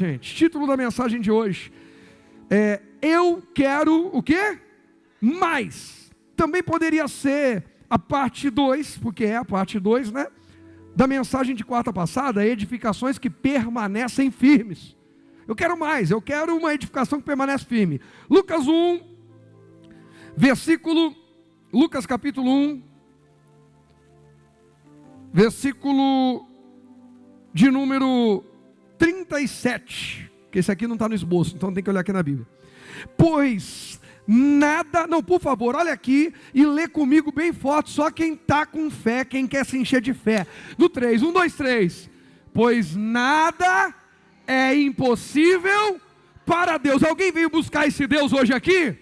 Gente, título da mensagem de hoje é Eu quero o quê? Mais. Também poderia ser a parte 2, porque é a parte 2, né? Da mensagem de quarta passada, edificações que permanecem firmes. Eu quero mais, eu quero uma edificação que permanece firme. Lucas 1, Lucas capítulo 1, versículo de número 37, que esse aqui não está no esboço, então tem que olhar aqui na Bíblia. Pois nada, não, por favor, olha aqui e lê comigo bem forte, só quem está com fé, quem quer se encher de fé. No 3, 1, 2, 3. Pois nada é impossível para Deus. Alguém veio buscar esse Deus hoje aqui?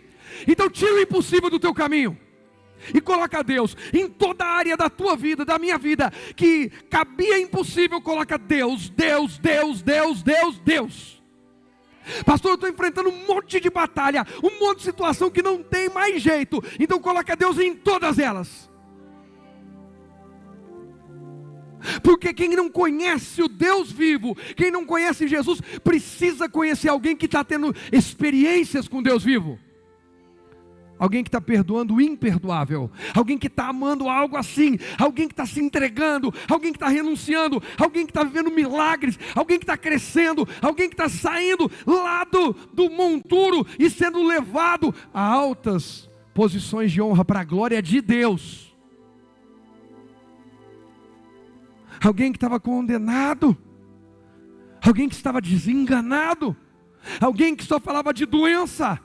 Então tira o impossível do teu caminho e coloca Deus em toda a área da tua vida, da minha vida, que cabia impossível, coloca Deus, Deus, Deus, Deus, Deus, Deus. Pastor, eu estou enfrentando um monte de batalha, um monte de situação que não tem mais jeito, então coloca Deus em todas elas. Porque quem não conhece o Deus vivo, quem não conhece Jesus, precisa conhecer alguém que está tendo experiências com Deus vivo. Alguém que está perdoando o imperdoável, alguém que está amando algo assim, alguém que está se entregando, alguém que está renunciando, alguém que está vivendo milagres, alguém que está crescendo, alguém que está saindo lá do monturo e sendo levado a altas posições de honra para a glória de Deus. Alguém que estava condenado, alguém que estava desenganado, alguém que só falava de doença,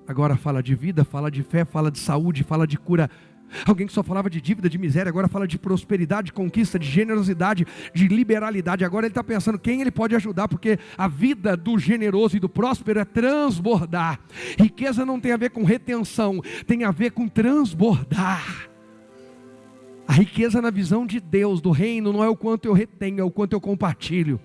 agora fala de vida, fala de fé, fala de saúde, fala de cura. Alguém que só falava de dívida, de miséria, agora fala de prosperidade, de conquista, de generosidade, de liberalidade. Agora ele está pensando quem ele pode ajudar, porque a vida do generoso e do próspero é transbordar. Riqueza não tem a ver com retenção, tem a ver com transbordar. A riqueza na visão de Deus, do reino, não é o quanto eu retenho, é o quanto eu compartilho.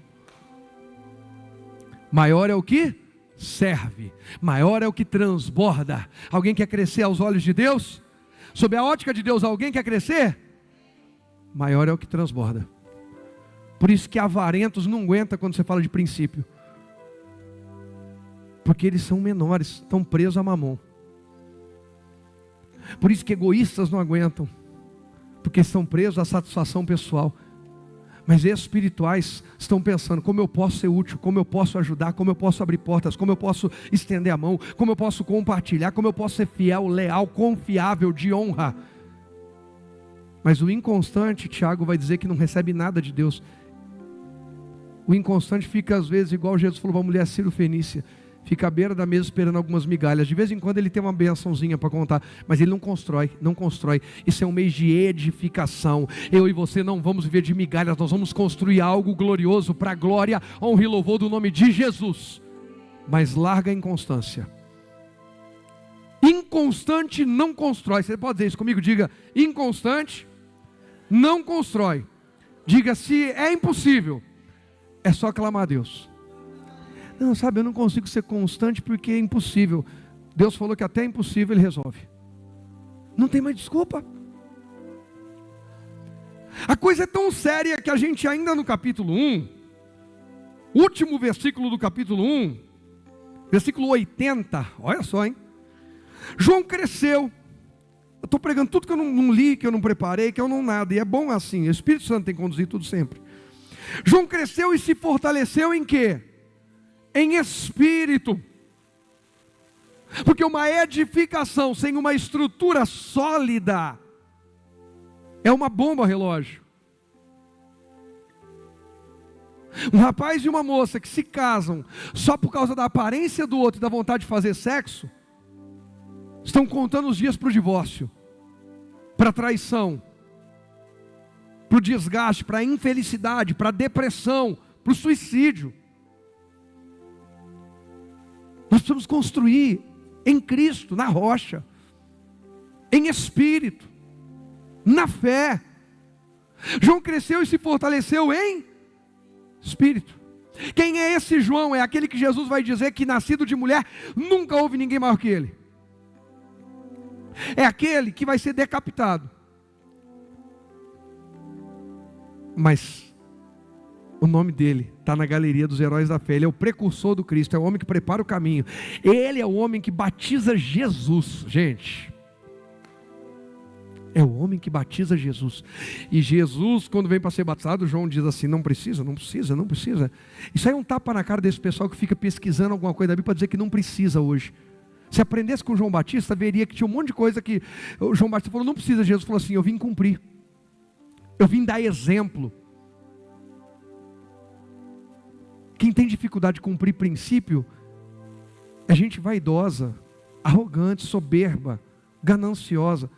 Maior é o que serve, maior é o que transborda. Alguém quer crescer aos olhos de Deus? Sob a ótica de Deus, alguém quer crescer? Maior é o que transborda. Por isso que avarentos não aguentam quando você fala de princípio, porque eles são menores, estão presos a mamon. Por isso que egoístas não aguentam, porque estão presos à satisfação pessoal. Mas espirituais estão pensando como eu posso ser útil, como eu posso ajudar, como eu posso abrir portas, como eu posso estender a mão, como eu posso compartilhar, como eu posso ser fiel, leal, confiável, de honra. Mas o inconstante, Tiago vai dizer que não recebe nada de Deus. O inconstante fica às vezes igual Jesus falou para a mulher Sírio-Fenícia, fica à beira da mesa esperando algumas migalhas. De vez em quando ele tem uma bençãozinha para contar, mas ele não constrói. Isso é um mês de edificação. Eu e você não vamos viver de migalhas, nós vamos construir algo glorioso para a glória, honra e louvor do nome de Jesus. Mas larga a inconstância. Inconstante não constrói. Você pode dizer isso comigo? Diga, inconstante não constrói. Diga, se é impossível, é só clamar a Deus. Não, sabe, eu não consigo ser constante porque é impossível. Deus falou que até é impossível Ele resolve. Não tem mais desculpa. A coisa é tão séria que a gente ainda no capítulo 1, último versículo do capítulo 1, versículo 80, olha só, hein? João cresceu. Eu estou pregando tudo que eu não li, que eu não preparei, que eu não nada. E é bom assim, o Espírito Santo tem que conduzir tudo sempre. João cresceu e se fortaleceu em quê? Em espírito. Porque uma edificação sem uma estrutura sólida é uma bomba relógio. Um rapaz e uma moça que se casam só por causa da aparência do outro e da vontade de fazer sexo, estão contando os dias para o divórcio, para a traição, para o desgaste, para a infelicidade, para a depressão, para o suicídio. Nós precisamos construir em Cristo, na rocha, em espírito, na fé. João cresceu e se fortaleceu em espírito. Quem é esse João? É aquele que Jesus vai dizer que nascido de mulher, nunca houve ninguém maior que ele. É aquele que vai ser decapitado, mas O nome dele está na galeria dos heróis da fé. Ele é o precursor do Cristo, é o homem que prepara o caminho. Ele é o homem que batiza Jesus, gente. É o homem que batiza Jesus. E Jesus, quando vem para ser batizado, João diz assim: não precisa, não precisa, não precisa. Isso aí é um tapa na cara desse pessoal que fica pesquisando alguma coisa da Bíblia para dizer que não precisa hoje. Se aprendesse com João Batista, veria que tinha um monte de coisa que o João Batista falou: não precisa. Jesus falou assim: eu vim cumprir, eu vim dar exemplo. Quem tem dificuldade de cumprir princípio é gente vaidosa, arrogante, soberba, gananciosa.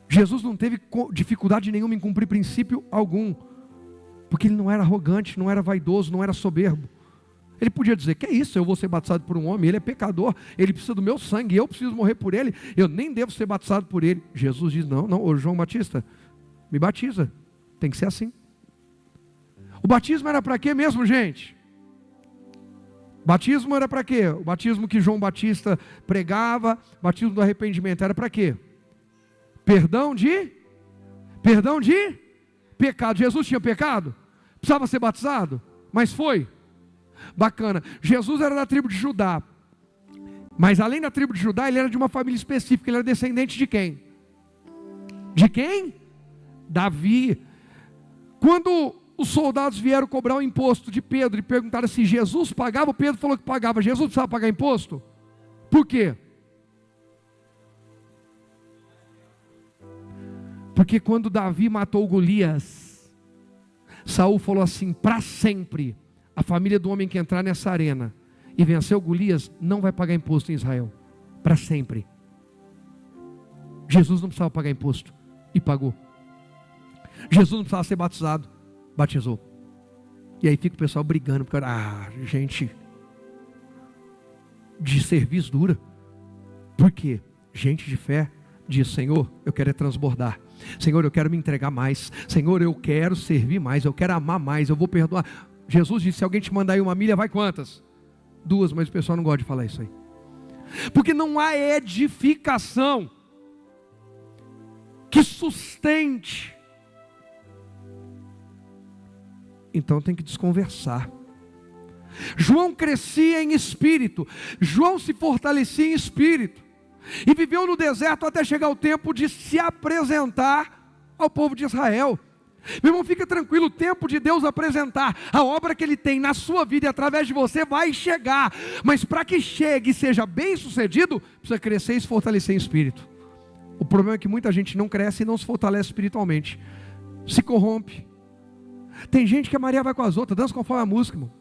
Jesus não teve dificuldade nenhuma em cumprir princípio algum, porque ele não era arrogante, não era vaidoso, não era soberbo. Ele podia dizer: que é isso, eu vou ser batizado por um homem, ele é pecador, ele precisa do meu sangue, eu preciso morrer por ele, eu nem devo ser batizado por ele. Jesus diz: não, ô João Batista, me batiza, tem que ser assim. O batismo era para quê mesmo, gente? O batismo era para quê? O batismo que João Batista pregava, batismo do arrependimento, era para quê? Perdão de pecado. Jesus tinha pecado? Precisava ser batizado? Mas foi. Bacana. Jesus era da tribo de Judá. Mas além da tribo de Judá, ele era de uma família específica. Ele era descendente de quem? De quem? Davi. Quando os soldados vieram cobrar o imposto de Pedro e perguntaram se Jesus pagava, Pedro falou que pagava. Jesus precisava pagar imposto? Por quê? Porque quando Davi matou Golias, Saul falou assim: para sempre, a família do homem que entrar nessa arena e venceu Golias não vai pagar imposto em Israel, para sempre. Jesus não precisava pagar imposto e pagou. Jesus não precisava ser batizado, batizou. E aí fica o pessoal brigando, porque gente de serviço dura. Por quê? Gente de fé diz: Senhor, eu quero transbordar. Senhor, eu quero me entregar mais. Senhor, eu quero servir mais, eu quero amar mais, eu vou perdoar. Jesus disse: se alguém te mandar ir 1 milha, vai quantas? 2, mas o pessoal não gosta de falar isso aí. Porque não há edificação que sustente. Então tem que desconversar. João crescia em espírito, João se fortalecia em espírito, e viveu no deserto até chegar o tempo de se apresentar ao povo de Israel. Meu irmão, fica tranquilo, o tempo de Deus apresentar a obra que Ele tem na sua vida e através de você vai chegar. Mas para que chegue e seja bem sucedido, precisa crescer e se fortalecer em espírito. O problema é que muita gente não cresce e não se fortalece espiritualmente, se corrompe. Tem gente que a Maria vai com as outras, dança conforme a música, irmão.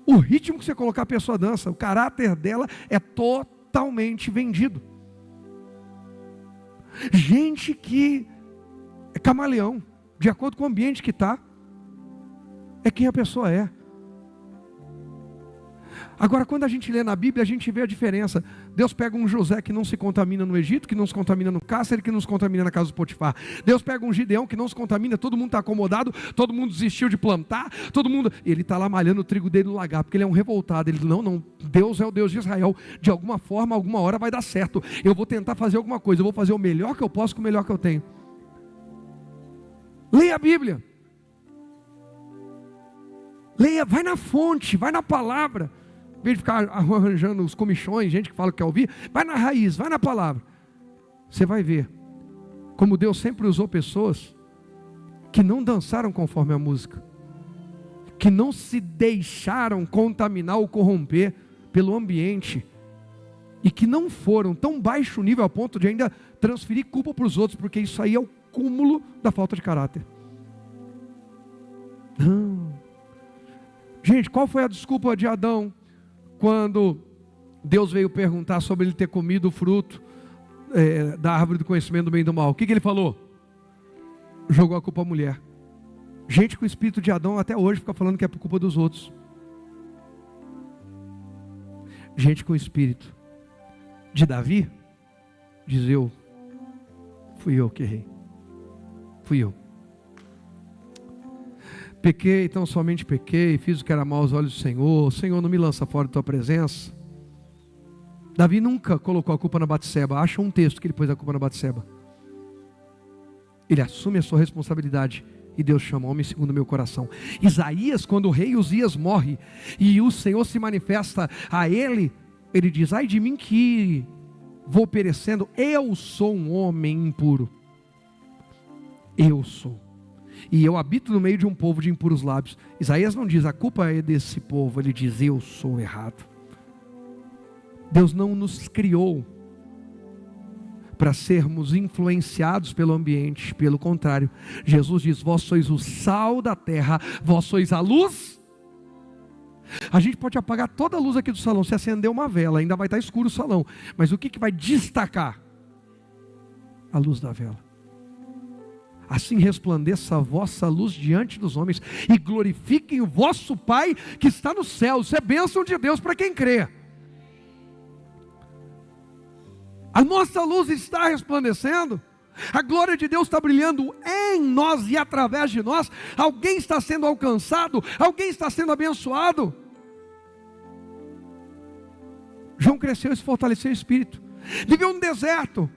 O ritmo que você colocar a pessoa dança, o caráter dela é totalmente vendido. Gente que é camaleão, de acordo com o ambiente que está, é quem a pessoa é. Agora, quando a gente lê na Bíblia, a gente vê a diferença. Deus pega um José que não se contamina no Egito, que não se contamina no cárcere, que não se contamina na casa do Potifar. Deus pega um Gideão que não se contamina, todo mundo está acomodado, todo mundo desistiu de plantar, todo mundo... Ele está lá malhando o trigo dele no lagar, porque ele é um revoltado. Ele diz: não, Deus é o Deus de Israel. De alguma forma, alguma hora vai dar certo. Eu vou tentar fazer alguma coisa, eu vou fazer o melhor que eu posso com o melhor que eu tenho. Leia a Bíblia. Leia, vai na fonte, vai na palavra. Em vez de ficar arranjando os comichões, gente que fala que quer ouvir, vai na raiz, vai na palavra. Você vai ver como Deus sempre usou pessoas que não dançaram conforme a música, que não se deixaram contaminar ou corromper pelo ambiente, e que não foram tão baixo nível a ponto de ainda transferir culpa para os outros, porque isso aí é o cúmulo da falta de caráter. Não. Gente, qual foi a desculpa de Adão quando Deus veio perguntar sobre ele ter comido o fruto da árvore do conhecimento do bem e do mal? O que ele falou? Jogou a culpa à mulher. Gente com o espírito de Adão até hoje fica falando que é por culpa dos outros. Gente com o espírito de Davi diz: fui eu que errei, fui eu. Pequei, então somente pequei, fiz o que era mal aos olhos do Senhor. Senhor, não me lança fora da tua presença. Davi nunca colocou a culpa na Batseba. Acha um texto que ele pôs a culpa na Batseba. Ele assume a sua responsabilidade E Deus chama homem segundo o meu coração. Isaías, quando o rei Uzias morre e o Senhor se manifesta a ele, ele diz: ai de mim que vou perecendo, eu sou um homem impuro. Eu sou. E eu habito no meio de um povo de impuros lábios. Isaías não diz: a culpa é desse povo. Ele diz: eu sou errado. Deus não nos criou para sermos influenciados pelo ambiente. Pelo contrário, Jesus diz: vós sois o sal da terra, vós sois a luz. A gente pode apagar toda a luz aqui do salão, se acender uma vela, ainda vai estar escuro o salão, mas o que vai destacar? A luz da vela. Assim resplandeça a vossa luz diante dos homens, e glorifiquem o vosso Pai que está no céu. Isso é bênção de Deus para quem crê. A nossa luz está resplandecendo, a glória de Deus está brilhando em nós e através de nós. Alguém está sendo alcançado, alguém está sendo abençoado. João cresceu e se fortaleceu em espírito, viveu no deserto.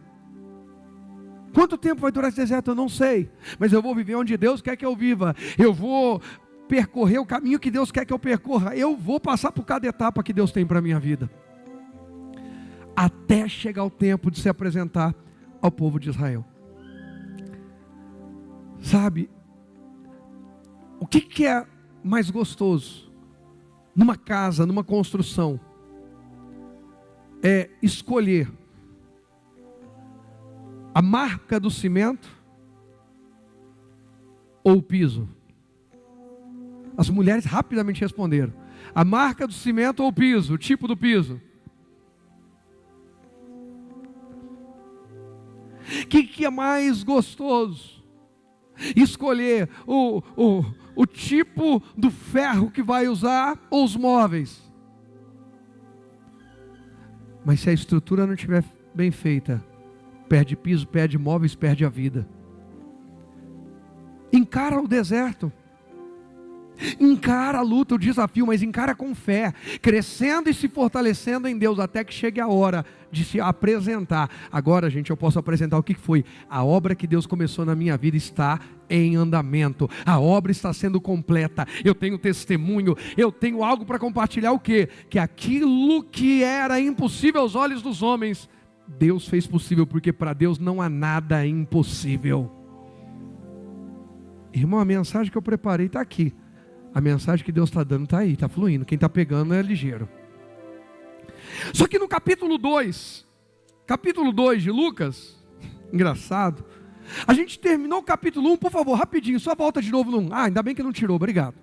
Quanto tempo vai durar esse deserto? Eu não sei, mas eu vou viver onde Deus quer que eu viva. Eu vou percorrer o caminho que Deus quer que eu percorra. Eu vou passar por cada etapa que Deus tem para a minha vida, até chegar o tempo de se apresentar ao povo de Israel. Sabe, o que é mais gostoso numa casa, numa construção? É escolher a marca do cimento ou o piso. As mulheres rapidamente responderam: a marca do cimento ou o piso, o tipo do piso. O que é mais gostoso? Escolher o tipo do ferro que vai usar ou os móveis. Mas se a estrutura não estiver bem feita, perde piso, perde móveis, perde a vida. Encara o deserto, encara a luta, o desafio, mas encara com fé, crescendo e se fortalecendo em Deus, até que chegue a hora de se apresentar. Agora, gente, eu posso apresentar o que foi. A obra que Deus começou na minha vida está em andamento, a obra está sendo completa. Eu tenho testemunho, eu tenho algo para compartilhar. O quê? Que aquilo que era impossível aos olhos dos homens, Deus fez possível, porque para Deus não há nada impossível. Irmão, a mensagem que eu preparei está aqui. A mensagem que Deus está dando está aí, está fluindo. Quem está pegando é ligeiro. Só que no capítulo 2 de Lucas, engraçado, a gente terminou o capítulo 1, por favor, rapidinho, só volta de novo no 1. Ainda bem que não tirou, obrigado.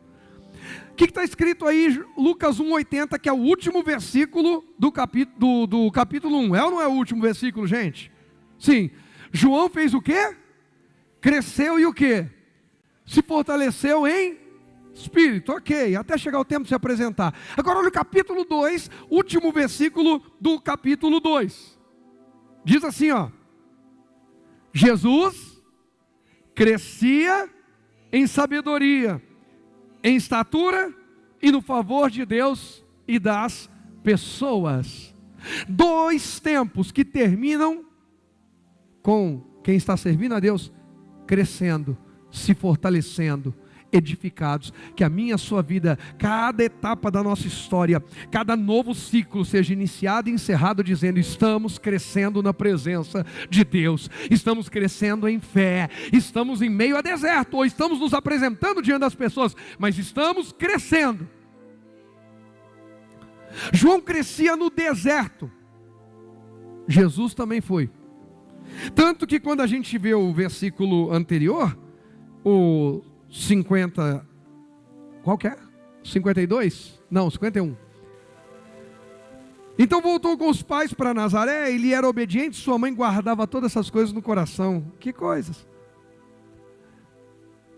O que está escrito aí, Lucas 1,80, que é o último versículo do capítulo 1. É ou não é o último versículo, gente? Sim. João fez o quê? Cresceu e o quê? Se fortaleceu em espírito, ok, até chegar o tempo de se apresentar. Agora olha o capítulo 2, último versículo do capítulo 2. Diz assim, ó: Jesus crescia em sabedoria, em estatura e no favor de Deus e das pessoas. Dois tempos que terminam com quem está servindo a Deus crescendo, se fortalecendo, edificados. Que a minha e a sua vida, cada etapa da nossa história, cada novo ciclo seja iniciado e encerrado dizendo: estamos crescendo na presença de Deus, estamos crescendo em fé, estamos em meio a deserto, ou estamos nos apresentando diante das pessoas, mas estamos crescendo. João crescia no deserto, Jesus também foi. Tanto que quando a gente vê o versículo anterior, o 50, qual que é? 52? Não, 51. Então voltou com os pais para Nazaré, ele era obediente, sua mãe guardava todas essas coisas no coração. Que coisas?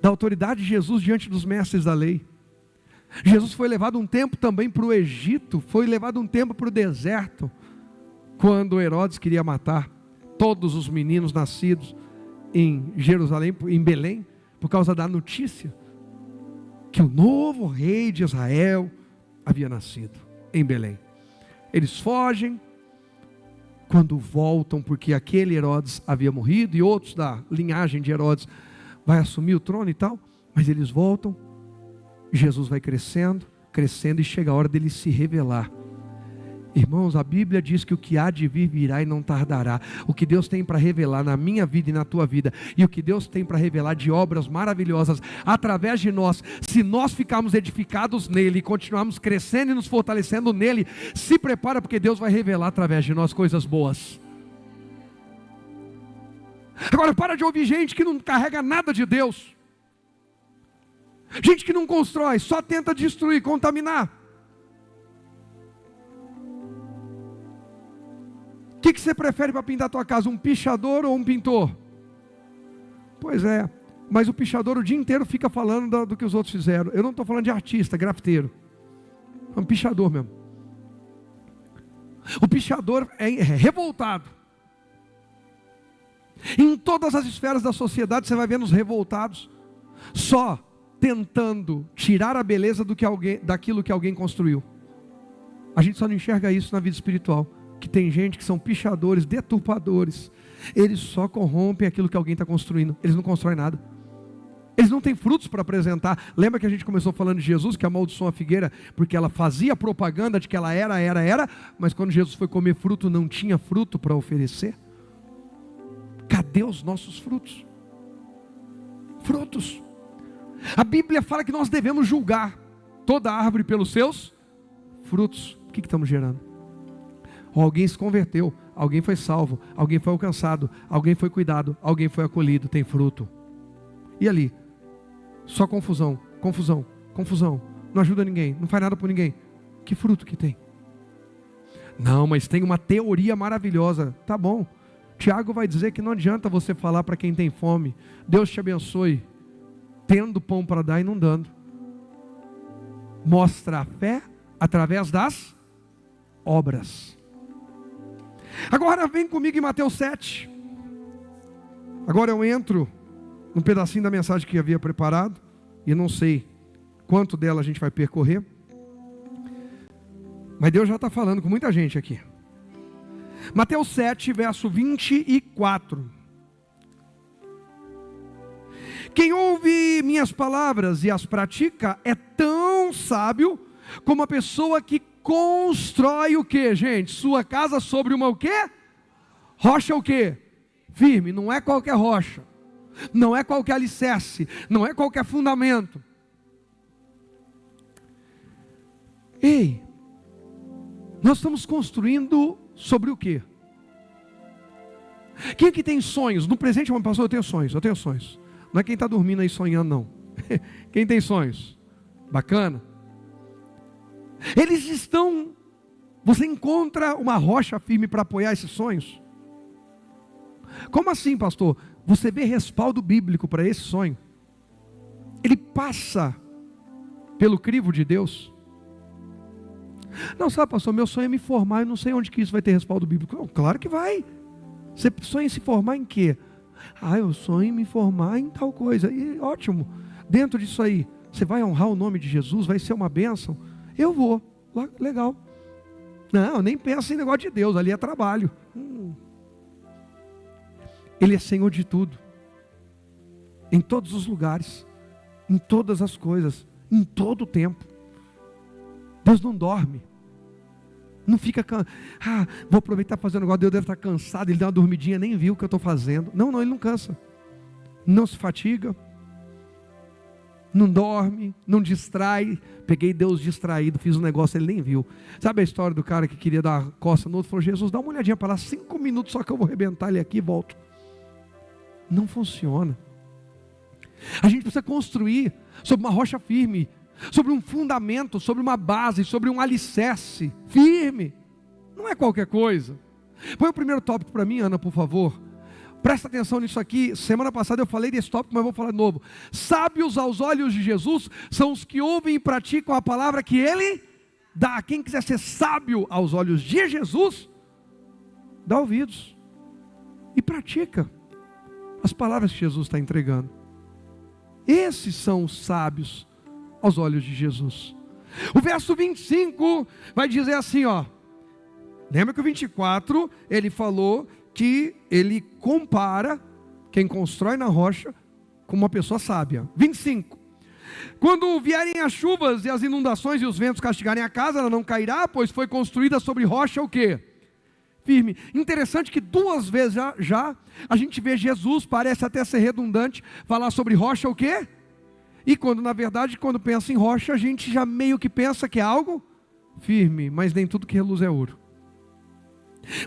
Da autoridade de Jesus diante dos mestres da lei. Jesus foi levado um tempo também para o Egito, foi levado um tempo para o deserto, quando Herodes queria matar todos os meninos nascidos em Jerusalém, em Belém, por causa da notícia que o novo rei de Israel havia nascido em Belém. Eles fogem, quando voltam, porque aquele Herodes havia morrido, e outros da linhagem de Herodes vai assumir o trono e tal. Mas eles voltam, Jesus vai crescendo, crescendo, e chega a hora dele se revelar. Irmãos, a Bíblia diz que o que há de vir virá e não tardará. O que Deus tem para revelar na minha vida e na tua vida, e o que Deus tem para revelar de obras maravilhosas através de nós, se nós ficarmos edificados nele e continuarmos crescendo e nos fortalecendo nele, se prepara, porque Deus vai revelar através de nós coisas boas. Agora para de ouvir gente que não carrega nada de Deus, gente que não constrói, só tenta destruir, contaminar. O que você prefere para pintar a tua casa? Um pichador ou um pintor? Pois é, mas o pichador o dia inteiro fica falando do que os outros fizeram. Eu não estou falando de artista, grafiteiro. É um pichador mesmo. O pichador é revoltado. Em todas as esferas da sociedade você vai vendo os revoltados só tentando tirar a beleza daquilo que alguém construiu. A gente só não enxerga isso na vida espiritual, que tem gente que são pichadores, deturpadores. Eles só corrompem aquilo que alguém está construindo. Eles não constroem nada. Eles não têm frutos para apresentar. Lembra que a gente começou falando de Jesus, que amaldiçoou a figueira, porque ela fazia propaganda de que ela era, mas quando Jesus foi comer fruto, não tinha fruto para oferecer? Cadê os nossos frutos? Frutos. A Bíblia fala que nós devemos julgar toda árvore pelos seus frutos. O que estamos gerando? Alguém se converteu, alguém foi salvo, alguém foi alcançado, alguém foi cuidado, alguém foi acolhido, tem fruto. E ali? Só confusão, confusão, confusão. Não ajuda ninguém, não faz nada por ninguém. Que fruto que tem? Não, mas tem uma teoria maravilhosa. Tá bom. Tiago vai dizer que não adianta você falar para quem tem fome: Deus te abençoe, tendo pão para dar e não dando. Mostra a fé através das obras. Agora vem comigo em Mateus 7. Agora eu entro num pedacinho da mensagem que havia preparado, e não sei quanto dela a gente vai percorrer, mas Deus já está falando com muita gente aqui. Mateus 7, verso 24. Quem ouve minhas palavras e as pratica é tão sábio como a pessoa que constrói o que, gente? Sua casa sobre uma o quê? Rocha o quê? Firme. Não é qualquer rocha, não é qualquer alicerce, não é qualquer fundamento. Ei, nós estamos construindo sobre o quê? Quem que tem sonhos? No presente, pastor, eu tenho sonhos. Não é quem está dormindo aí sonhando, não. Quem tem sonhos? Bacana. Eles estão... Você encontra uma rocha firme para apoiar esses sonhos? Como assim, pastor? Você vê respaldo bíblico para esse sonho? Ele passa pelo crivo de Deus? Não, sabe, pastor, meu sonho é me formar, eu não sei onde que isso vai ter respaldo bíblico. Não, claro que vai. Você sonha em se formar em quê? Eu sonho em me formar em tal coisa. E ótimo, dentro disso aí, você vai honrar o nome de Jesus, vai ser uma bênção. Eu vou, legal. Não, nem pensa em negócio de Deus, ali é trabalho. Ele é Senhor de tudo, em todos os lugares, em todas as coisas, em todo o tempo. Deus não dorme, não fica, vou aproveitar fazendo negócio, Deus deve estar cansado, ele dá uma dormidinha, nem viu o que eu estou fazendo. Não, ele não cansa, não se fatiga, não dorme, não distrai. Peguei Deus distraído, fiz um negócio, ele nem viu. Sabe a história do cara que queria dar uma coça no outro? Falou: Jesus, dá uma olhadinha para lá, 5 minutos só que eu vou arrebentar ele aqui e volto. Não funciona. A gente precisa construir sobre uma rocha firme, sobre um fundamento, sobre uma base, sobre um alicerce firme. Não é qualquer coisa. Põe o primeiro tópico para mim, Ana, por favor. Presta atenção nisso aqui. Semana passada eu falei desse tópico, mas vou falar de novo. Sábios aos olhos de Jesus são os que ouvem e praticam a palavra que Ele dá. Quem quiser ser sábio aos olhos de Jesus, dá ouvidos e pratica as palavras que Jesus está entregando. Esses são os sábios aos olhos de Jesus. O verso 25 vai dizer assim, lembra que o 24 ele falou que ele compara quem constrói na rocha com uma pessoa sábia. 25, Quando vierem as chuvas e as inundações e os ventos castigarem a casa, ela não cairá, pois foi construída sobre rocha o quê? Firme. Interessante que duas vezes já a gente vê Jesus, parece até ser redundante, falar sobre rocha o quê? E quando na verdade, quando pensa em rocha, a gente já meio que pensa que é algo firme, mas nem tudo que reluz é ouro.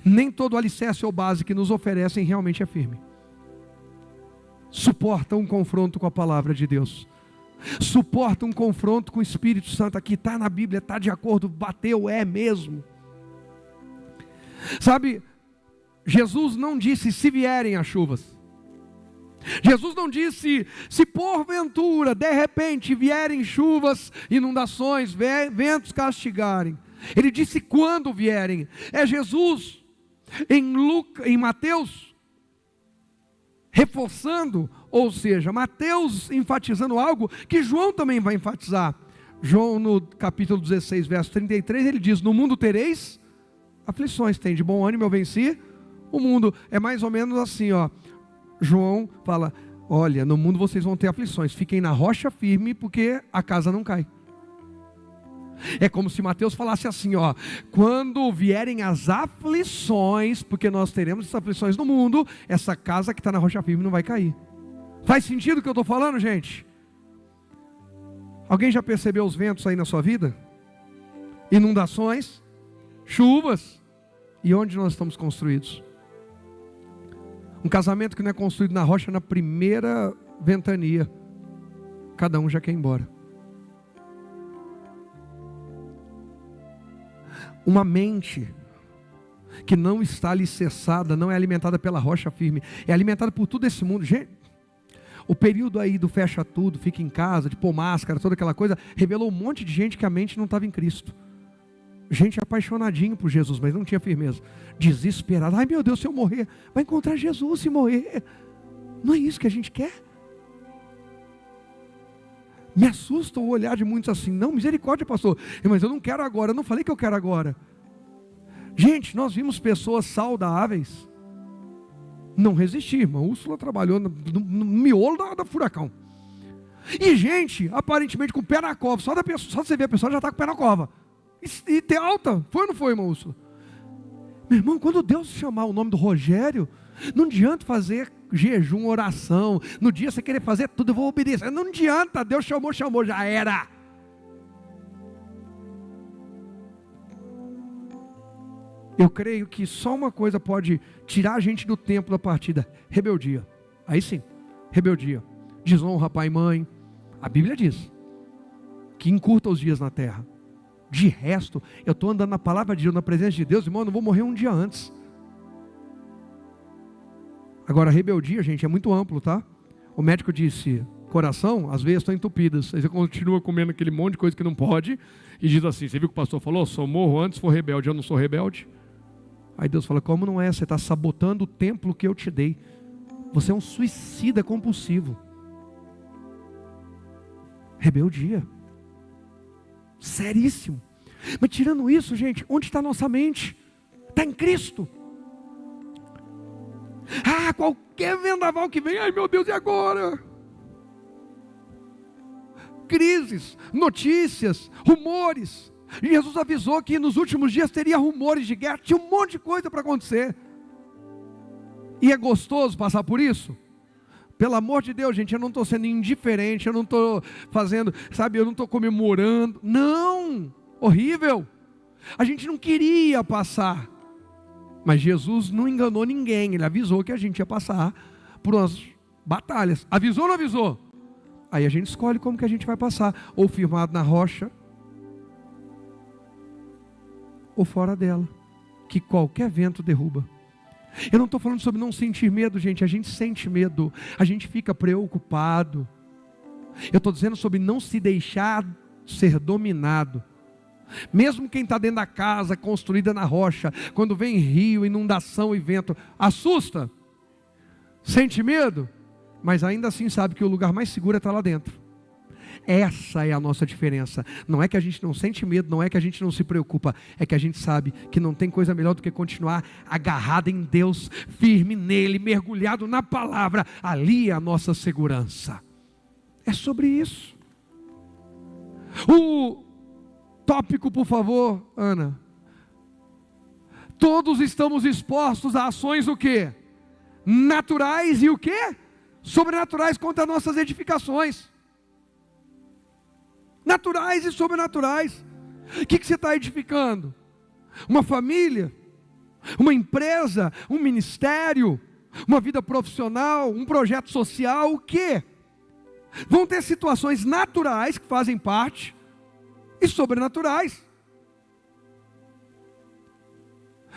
Nem todo alicerce ou base que nos oferecem realmente é firme. Suporta um confronto com a palavra de Deus. Suporta um confronto com o Espírito Santo. Aqui está na Bíblia, está de acordo, bateu, é mesmo. Sabe, Jesus não disse se vierem as chuvas. Jesus não disse se porventura, de repente, vierem chuvas, inundações, ventos castigarem. Ele disse quando vierem. É Jesus em Mateus reforçando, ou seja, Mateus enfatizando algo que João também vai enfatizar. João no capítulo 16, verso 33, ele diz: no mundo tereis aflições, tem de bom ânimo, eu venci o mundo. É mais ou menos assim, ó. João fala: olha, no mundo vocês vão ter aflições, fiquem na rocha firme, porque a casa não cai. É como se Mateus falasse assim, ó: quando vierem as aflições, porque nós teremos essas aflições no mundo, essa casa que está na rocha firme não vai cair. Faz sentido o que eu estou falando, gente? Alguém já percebeu os ventos aí na sua vida? Inundações, chuvas. E onde nós estamos construídos? Um casamento que não é construído na rocha na primeira ventania, cada um já quer ir embora. Uma mente que não está alicerçada, não é alimentada pela rocha firme, é alimentada por tudo esse mundo. Gente, o período aí do fecha tudo, fica em casa, de pôr máscara, toda aquela coisa, revelou um monte de gente que a mente não estava em Cristo. Gente apaixonadinho por Jesus, mas não tinha firmeza, desesperado. Ai meu Deus, se eu morrer, vai encontrar Jesus se morrer. Não é isso que a gente quer? Me assusta o olhar de muitos assim: não, misericórdia, pastor, mas eu não quero agora, eu não falei que eu quero agora. Gente, nós vimos pessoas saudáveis não resistir. Irmã Úrsula trabalhou no miolo da furacão. E gente, aparentemente com o pé na cova, só você ver a pessoa já está com o pé na cova. E ter alta, foi ou não foi, irmã Úrsula? Meu irmão, quando Deus chamar o nome do Rogério, não adianta fazer jejum, oração, no dia você querer fazer tudo, eu vou obedecer. Não adianta, Deus chamou, já era. Eu creio que só uma coisa pode tirar a gente do tempo da partida: rebeldia. Aí sim, rebeldia, desonra pai e mãe. A Bíblia diz que encurta os dias na terra. De resto, eu estou andando na palavra de Deus, na presença de Deus, irmão, eu não vou morrer um dia antes. Agora, rebeldia, gente, é muito amplo, tá? O médico disse: coração, as veias estão entupidas. Aí você continua comendo aquele monte de coisa que não pode, e diz assim: você viu o que o pastor falou? Só morro antes se for rebelde. Eu não sou rebelde. Aí Deus fala: como não é? Você está sabotando o templo que eu te dei. Você é um suicida compulsivo. Rebeldia. Seríssimo. Mas tirando isso, gente, onde está a nossa mente? Está em Cristo. Ah, qualquer vendaval que vem, ai meu Deus, e agora? Crises, notícias, rumores. Jesus avisou que nos últimos dias teria rumores de guerra, tinha um monte de coisa para acontecer. E é gostoso passar por isso? Pelo amor de Deus, gente, eu não estou sendo indiferente, eu não estou fazendo, sabe, eu não estou comemorando. Não, horrível. A gente não queria passar. Mas Jesus não enganou ninguém, Ele avisou que a gente ia passar por umas batalhas. Avisou ou não avisou? Aí a gente escolhe como que a gente vai passar. Ou firmado na rocha, ou fora dela, que qualquer vento derruba. Eu não estou falando sobre não sentir medo, gente. A gente sente medo, a gente fica preocupado. Eu estou dizendo sobre não se deixar ser dominado. Mesmo quem está dentro da casa construída na rocha, quando vem rio, inundação e vento, assusta, sente medo, mas ainda assim sabe que o lugar mais seguro é estar lá dentro. Essa é a nossa diferença. Não é que a gente não sente medo, não é que a gente não se preocupa, é que a gente sabe que não tem coisa melhor do que continuar agarrado em Deus, firme nele, mergulhado na palavra. Ali é a nossa segurança. É sobre isso. O tópico, por favor, Ana. Todos estamos expostos a ações o quê? Naturais e o quê? Sobrenaturais contra nossas edificações. Naturais e sobrenaturais. O que você está edificando? Uma família? Uma empresa? Um ministério? Uma vida profissional? Um projeto social? O quê? Vão ter situações naturais que fazem parte e sobrenaturais.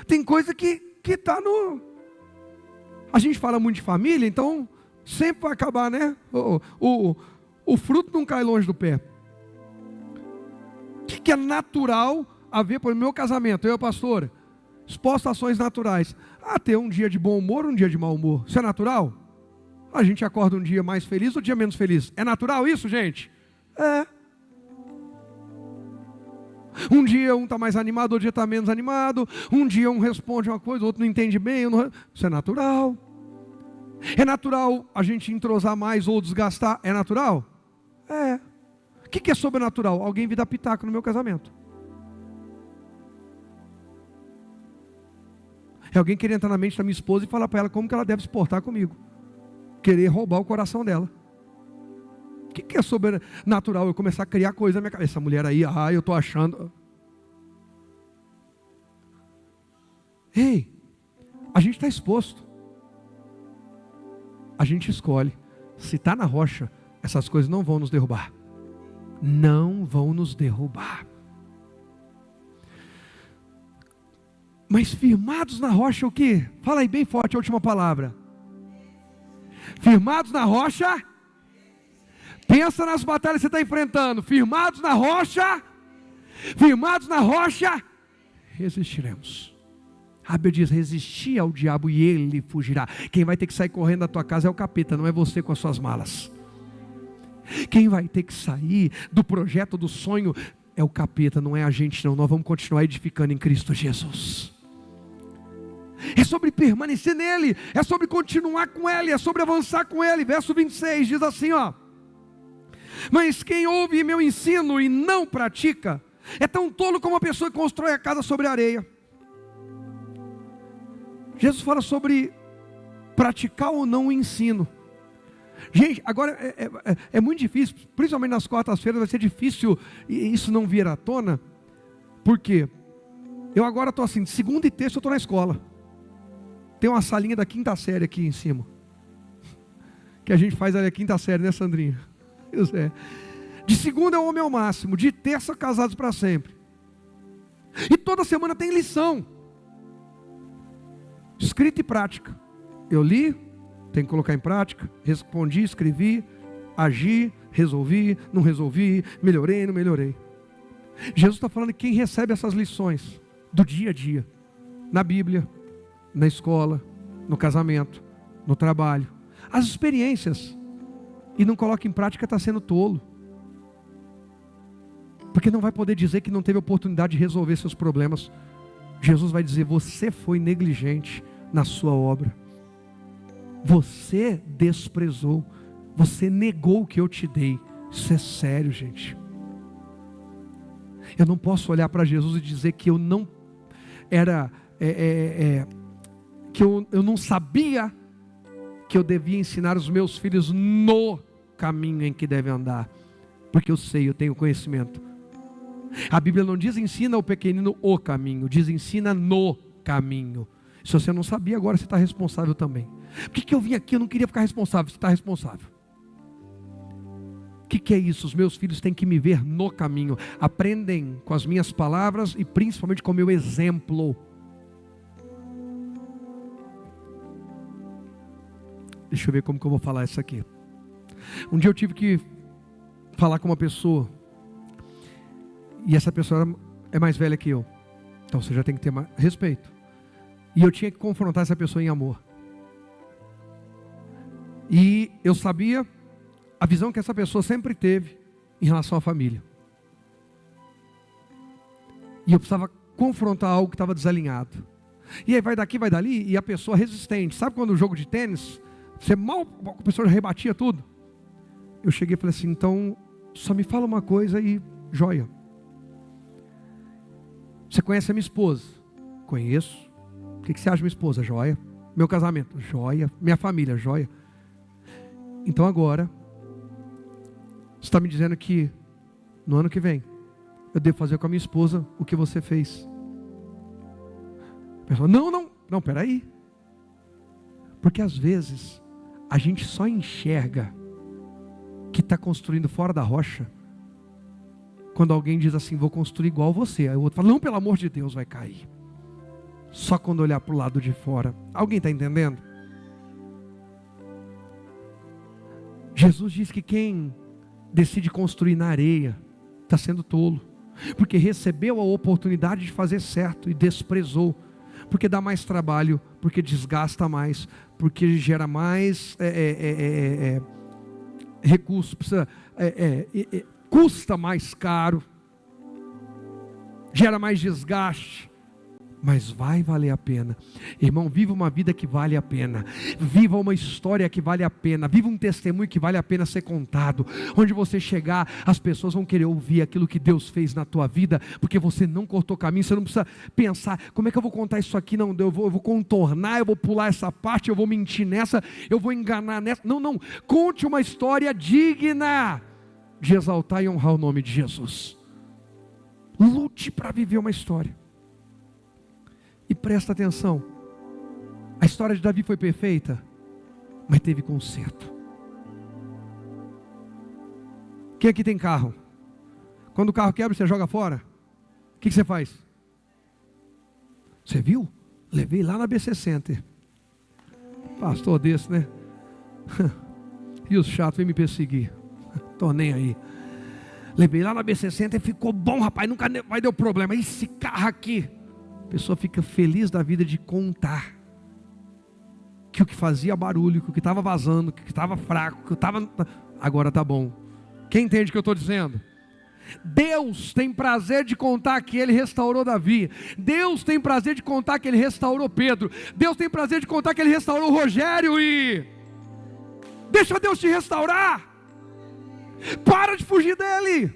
Tem coisa que está no... A gente fala muito de família, então sempre vai acabar, né? O fruto não cai longe do pé. O que é natural a ver, por exemplo, meu casamento, eu e a pastora, exposto a ações naturais. Ter um dia de bom humor, um dia de mau humor. Isso é natural? A gente acorda um dia mais feliz, outro dia menos feliz. É natural isso, gente? É. Um dia um está mais animado, outro dia está menos animado. Um dia um responde uma coisa, o outro não entende bem. Isso é natural. É natural a gente entrosar mais ou desgastar? É natural? É. O que é sobrenatural? Alguém vir dar pitaco no meu casamento. É alguém querer entrar na mente da minha esposa e falar para ela como que ela deve se portar comigo. Querer roubar o coração dela. O que é sobrenatural? Eu começar a criar coisa na minha cabeça. Essa mulher aí, eu estou achando. Ei, a gente está exposto. A gente escolhe. Se está na rocha, essas coisas não vão nos derrubar. Não vão nos derrubar. Mas firmados na rocha o quê? Fala aí bem forte a última palavra. Firmados na rocha. Pensa nas batalhas que você está enfrentando. Firmados na rocha. Firmados na rocha. Resistiremos. A Bíblia diz, resistir ao diabo e ele fugirá. Quem vai ter que sair correndo da tua casa é o capeta, não é você com as suas malas. Quem vai ter que sair do projeto, do sonho, é o capeta, não é a gente não. Nós vamos continuar edificando em Cristo Jesus. É sobre permanecer nele, é sobre continuar com ele, é sobre avançar com ele. Verso 26 diz assim, mas quem ouve meu ensino e não pratica, é tão tolo como a pessoa que constrói a casa sobre a areia. Jesus fala sobre praticar ou não o ensino. Gente, agora é muito difícil, principalmente nas quartas-feiras vai ser difícil isso não vir à tona. Por quê? Eu agora estou assim, de segunda e terça eu estou na escola. Tem uma salinha da quinta série aqui em cima. Que a gente faz ali a quinta série, né, Sandrinha? De segunda eu amo ao máximo, de terça casados para sempre. E toda semana tem lição. Escrita e prática. Eu li, tenho que colocar em prática, respondi, escrevi, agi, resolvi, não resolvi, melhorei, não melhorei. Jesus está falando que quem recebe essas lições do dia a dia, na Bíblia, na escola, no casamento, no trabalho, as experiências, e não coloca em prática, está sendo tolo. Porque não vai poder dizer que não teve oportunidade de resolver seus problemas. Jesus vai dizer, você foi negligente na sua obra. Você desprezou, você negou o que eu te dei. Isso é sério, gente. Eu não posso olhar para Jesus e dizer que eu não era, que eu não sabia que eu devia ensinar os meus filhos no caminho em que devem andar, porque eu sei, eu tenho conhecimento. A Bíblia não diz ensina o pequenino o caminho, diz ensina no caminho. Se você não sabia, agora você está responsável também. Por que eu vim aqui? Eu não queria ficar responsável. Você está responsável. O que é isso? Os meus filhos têm que me ver no caminho. Aprendem com as minhas palavras e principalmente com o meu exemplo. Deixa eu ver como que eu vou falar isso aqui. Um dia eu tive que falar com uma pessoa. E essa pessoa é mais velha que eu. Então você já tem que ter mais respeito. E eu tinha que confrontar essa pessoa em amor. E eu sabia a visão que essa pessoa sempre teve em relação à família. E eu precisava confrontar algo que estava desalinhado. E aí vai daqui, vai dali, e a pessoa resistente. Sabe quando o jogo de tênis, a pessoa já rebatia tudo? Eu cheguei e falei assim, então, só me fala uma coisa e Joia. Você conhece a minha esposa? Conheço. O que você acha da minha esposa? Joia. Meu casamento? Joia. Minha família? Joia. Então agora, você está me dizendo que no ano que vem, eu devo fazer com a minha esposa o que você fez. A pessoa, não, peraí. Porque às vezes, a gente só enxerga que está construindo fora da rocha, quando alguém diz assim, vou construir igual você. Aí o outro fala, não, pelo amor de Deus, vai cair. Só quando olhar para o lado de fora. Alguém está entendendo? Jesus diz que quem decide construir na areia, está sendo tolo. Porque recebeu a oportunidade de fazer certo e desprezou. Porque dá mais trabalho, porque desgasta mais, porque gera mais recurso, custa mais caro, gera mais desgaste, mas vai valer a pena. Irmão, viva uma vida que vale a pena, viva uma história que vale a pena, viva um testemunho que vale a pena ser contado. Onde você chegar, as pessoas vão querer ouvir aquilo que Deus fez na tua vida, porque você não cortou caminho. Você não precisa pensar, como é que eu vou contar isso aqui? Não, eu vou contornar, eu vou pular essa parte, eu vou mentir nessa, eu vou enganar nessa. Não, conte uma história digna de exaltar e honrar o nome de Jesus. Lute para viver uma história. E presta atenção, a história de Davi foi perfeita, mas teve conserto. Quem aqui tem carro? Quando o carro quebra, você joga fora? O que você faz? Você viu? Levei lá na BC Center. Pastor desse, né? E os chatos vêm me perseguir. Tô nem aí. Levei lá na BC Center e ficou bom, rapaz, nunca vai dar problema. Esse carro aqui, a pessoa fica feliz da vida de contar que o que fazia barulho, que o que estava vazando, que o que estava fraco, que estava... agora está bom. Quem entende o que eu estou dizendo? Deus tem prazer de contar que Ele restaurou Davi. Deus tem prazer de contar que Ele restaurou Pedro. Deus tem prazer de contar que Ele restaurou Rogério. E deixa Deus te restaurar. Para de fugir dEle.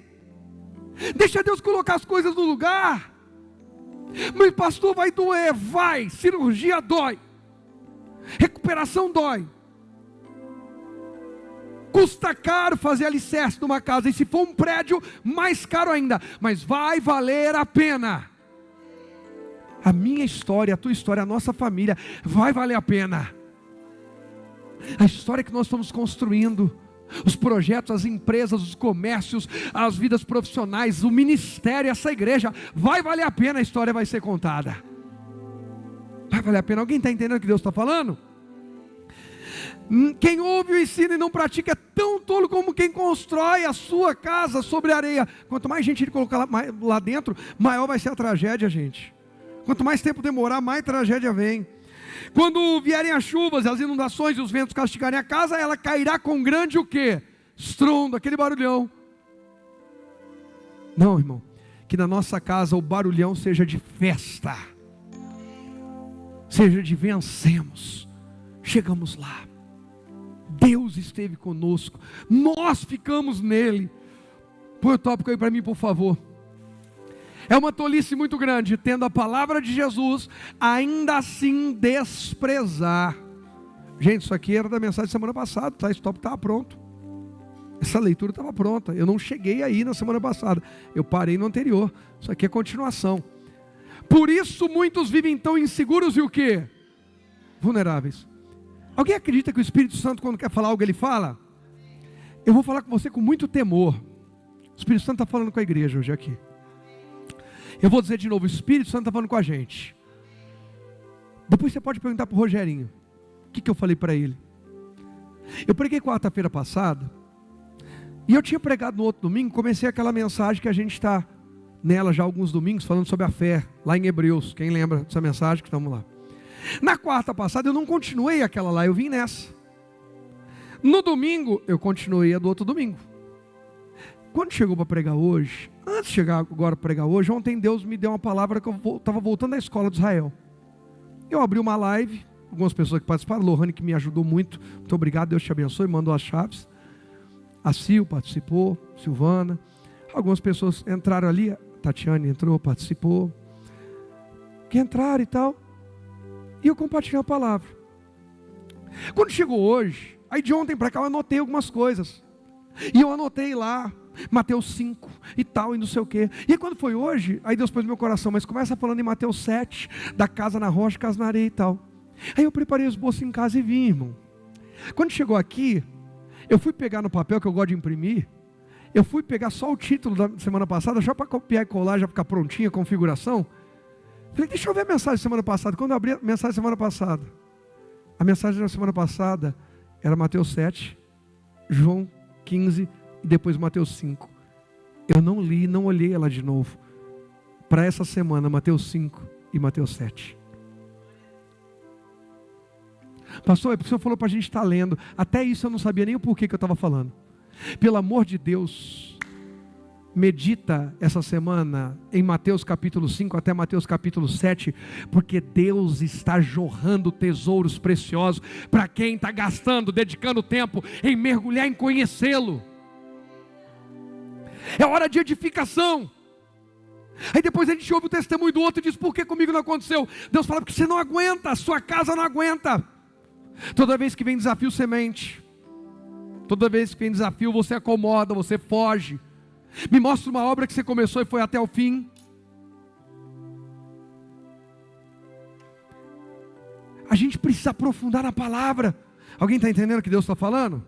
Deixa Deus colocar as coisas no lugar. Mas pastor, vai doer. Vai, cirurgia dói, recuperação dói, custa caro fazer alicerce numa casa, e se for um prédio, mais caro ainda, mas vai valer a pena. A minha história, a tua história, a nossa família, vai valer a pena. A história que nós estamos construindo, os projetos, as empresas, os comércios, as vidas profissionais, o ministério, essa igreja, vai valer a pena, a história vai ser contada. Vai valer a pena. Alguém está entendendo o que Deus está falando? Quem ouve o ensino e não pratica é tão tolo como quem constrói a sua casa sobre a areia. Quanto mais gente ele colocar lá dentro, maior vai ser a tragédia, gente. Quanto mais tempo demorar, mais tragédia vem. Quando vierem as chuvas, as inundações e os ventos castigarem a casa, ela cairá com grande o quê? Estrondo, aquele barulhão. Não, irmão, que na nossa casa o barulhão seja de festa, seja de vencemos, chegamos lá, Deus esteve conosco, nós ficamos nele. Põe o tópico aí para mim, por favor. É uma tolice muito grande, tendo a palavra de Jesus, ainda assim desprezar. Gente, isso aqui era da mensagem da semana passada, tá? Esse tópico estava pronto. Essa leitura estava pronta. Eu não cheguei aí na semana passada, eu parei no anterior. Isso aqui é continuação. Por isso muitos vivem tão inseguros e o quê? Vulneráveis. Alguém acredita que o Espírito Santo, quando quer falar algo, ele fala? Eu vou falar com você com muito temor. O Espírito Santo está falando com a igreja hoje aqui. Eu vou dizer de novo, o Espírito Santo está falando com a gente. Depois você pode perguntar para o Rogerinho, o que eu falei para ele. Eu preguei quarta-feira passada, e eu tinha pregado no outro domingo, comecei aquela mensagem que a gente está nela já há alguns domingos, falando sobre a fé, lá em Hebreus. Quem lembra dessa mensagem? Que estamos lá. Na quarta passada eu não continuei aquela lá, eu vim nessa. No domingo, eu continuei a do outro domingo. Quando chegou para pregar hoje, antes de chegar agora para pregar hoje, ontem Deus me deu uma palavra que eu estava voltando da escola de Israel. Eu abri uma live, algumas pessoas que participaram, Lohane que me ajudou muito, muito obrigado, Deus te abençoe, mandou as chaves. A Sil participou, Silvana, Algumas pessoas entraram ali, a Tatiane entrou, participou, que entraram e tal, e eu compartilhei a palavra. Quando chegou hoje, aí de ontem para cá eu anotei algumas coisas, e eu anotei lá, Mateus 5 e tal, e não sei o quê. E aí quando foi hoje, aí Deus pôs no meu coração, mas começa falando em Mateus 7, da casa na rocha, casa na areia e tal. Aí eu preparei os bolsos em casa e vim, irmão. Quando chegou aqui, eu fui pegar no papel que eu gosto de imprimir, eu fui pegar só o título da semana passada, já para copiar e colar, já ficar prontinha a configuração. Falei, deixa eu ver a mensagem da semana passada. Quando eu abri a mensagem da semana passada, a mensagem da semana passada era Mateus 7, João 15 e depois Mateus 5. Eu não li, não olhei ela de novo. Para essa semana, Mateus 5 e Mateus 7. Pastor, é porque o senhor falou para a gente estar lendo. Até isso eu não sabia nem o porquê que eu estava falando. Pelo amor de Deus, medita essa semana em Mateus capítulo 5 até Mateus capítulo 7, porque Deus está jorrando tesouros preciosos para quem está gastando, dedicando tempo em mergulhar em conhecê-lo. É hora de edificação. Aí depois a gente ouve o testemunho do outro e diz, por que comigo não aconteceu? Deus fala, porque você não aguenta, a sua casa não aguenta. Toda vez que vem desafio, você mente. Toda vez que vem desafio, você acomoda, você foge. Me mostra uma obra que você começou e foi até o fim. A gente precisa aprofundar na palavra. Alguém está entendendo o que Deus está falando?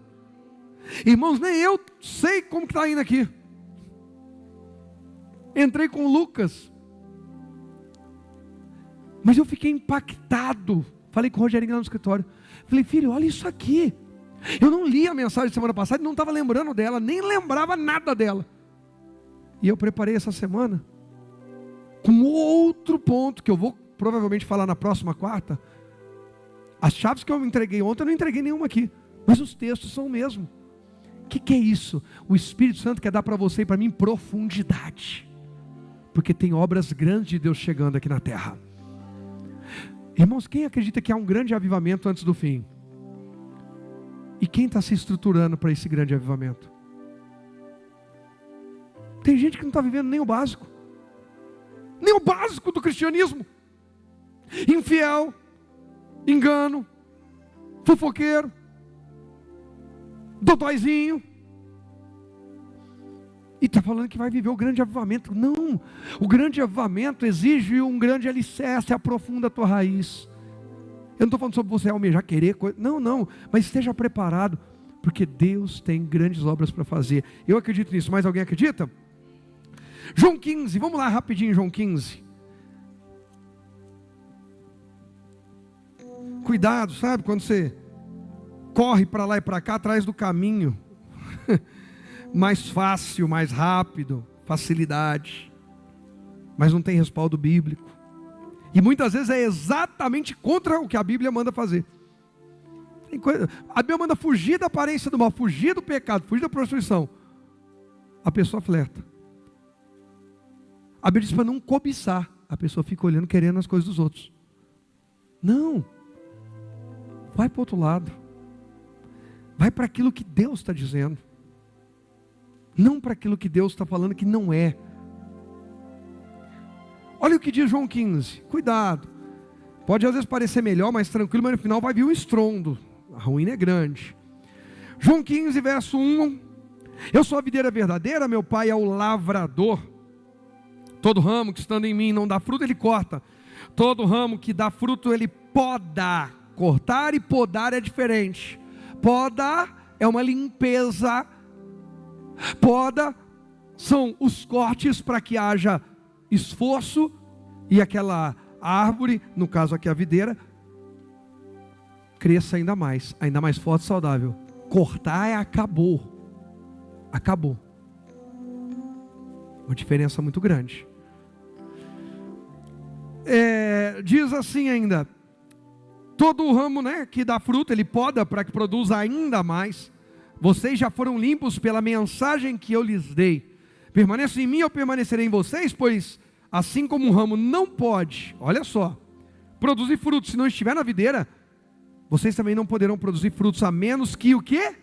Irmãos, nem eu sei como que está indo aqui. Entrei com o Lucas, mas eu fiquei impactado. Falei com o Rogerinho lá no escritório. Falei, filho, olha isso aqui. Eu não li a mensagem semana passada, não estava lembrando dela, nem lembrava nada dela. E eu preparei essa semana com outro ponto que eu vou provavelmente falar na próxima quarta. As chaves que eu entreguei ontem, eu não entreguei nenhuma aqui, mas os textos são o mesmo. O que é isso? O Espírito Santo quer dar para você e para mim profundidade, porque tem obras grandes de Deus chegando aqui na terra. Irmãos, quem acredita que há um grande avivamento antes do fim? E quem está se estruturando para esse grande avivamento? Tem gente que não está vivendo nem o básico. Nem o básico do cristianismo. Infiel, engano, fofoqueiro, dodóizinho. E está falando que vai viver o grande avivamento. Não, o grande avivamento exige um grande alicerce, aprofunda a tua raiz. Eu não estou falando sobre você almejar, querer coisa. Não, mas esteja preparado, porque Deus tem grandes obras para fazer. Eu acredito nisso, mais alguém acredita? João 15, vamos lá rapidinho, João 15. Cuidado, sabe, quando você corre para lá e para cá, atrás do caminho mais fácil, mais rápido, facilidade, mas não tem respaldo bíblico. E muitas vezes é exatamente contra o que a Bíblia manda fazer. A Bíblia manda fugir da aparência do mal, fugir do pecado, fugir da prostituição. A pessoa flerta. A Bíblia diz para não cobiçar. A pessoa fica olhando, querendo as coisas dos outros. Não. Vai para o outro lado. Vai para aquilo que Deus está dizendo. Não para aquilo que Deus está falando que não é. Olha o que diz João 15. Cuidado. Pode às vezes parecer melhor, mais tranquilo, mas no final vai vir um estrondo. A ruína é grande. João 15, verso 1. Eu sou a videira verdadeira, meu pai é o lavrador. Todo ramo que estando em mim não dá fruto, ele corta. Todo ramo que dá fruto, ele poda. Cortar e podar é diferente. Podar é uma limpeza. Poda são os cortes para que haja esforço e aquela árvore, no caso aqui a videira, cresça ainda mais forte e saudável. Cortar é acabou. Uma diferença muito grande. Diz assim ainda: todo ramo, que dá fruto, ele poda para que produza ainda mais. Vocês já foram limpos pela mensagem que eu lhes dei. Permaneçam em mim, eu permanecerei em vocês, pois assim como um ramo não pode, olha só, produzir frutos se não estiver na videira, vocês também não poderão produzir frutos, a menos que o quê?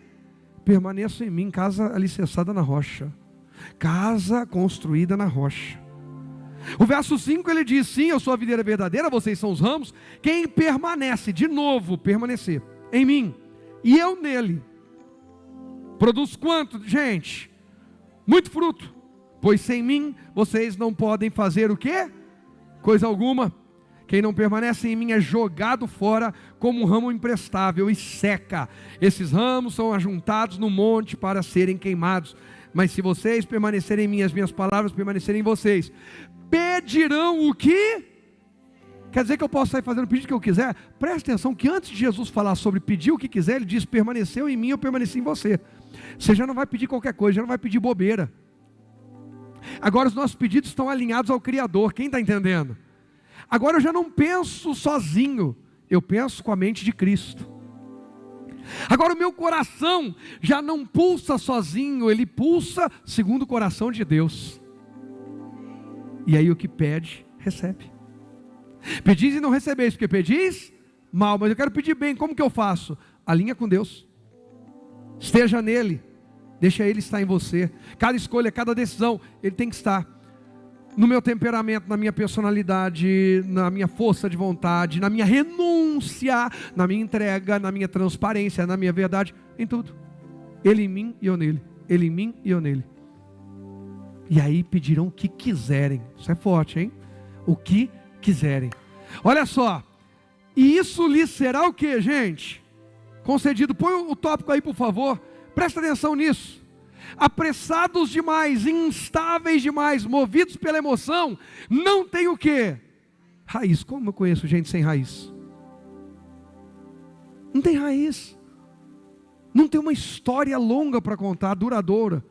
Permaneçam em mim, casa alicerçada na rocha. casa construída na rocha. O verso 5 ele diz: sim, eu sou a videira verdadeira, vocês são os ramos. Quem permanece, de novo, permanecer em mim e eu nele, produz quanto, gente? Muito fruto, pois sem mim vocês não podem fazer o quê? Coisa alguma. Quem não permanece em mim é jogado fora como um ramo imprestável e seca. Esses ramos são ajuntados no monte para serem queimados. Mas se vocês permanecerem em mim, as minhas palavras permanecerem em vocês, pedirão o que? Quer dizer que eu posso sair fazendo o pedido que eu quiser? Presta atenção que antes de Jesus falar sobre pedir o que quiser, ele diz: permaneceu em mim, eu permaneci em você. Você já não vai pedir qualquer coisa, já não vai pedir bobeira. Agora os nossos pedidos estão alinhados ao Criador, quem está entendendo? Agora eu já não penso sozinho, eu penso com a mente de Cristo. Agora o meu coração já não pulsa sozinho, ele pulsa segundo o coração de Deus. E aí o que pede, recebe. Pedis e não recebeis, porque pedis mal, mas eu quero pedir bem, como que eu faço? Alinha com Deus, esteja nele, deixa ele estar em você. Cada escolha, cada decisão, ele tem que estar no meu temperamento, na minha personalidade, na minha força de vontade, na minha renúncia, na minha entrega, na minha transparência, na minha verdade, em tudo. Ele em mim e eu nele, ele em mim e eu nele. E aí pedirão o que quiserem. Isso é forte, hein? O que quiserem. Olha só. E isso lhes será o que, gente? Concedido. Põe o tópico aí, por favor. Presta atenção nisso. Apressados demais, instáveis demais, movidos pela emoção, não tem o que? Raiz. Como eu conheço gente sem raiz? Não tem raiz. Não tem uma história longa para contar, duradoura.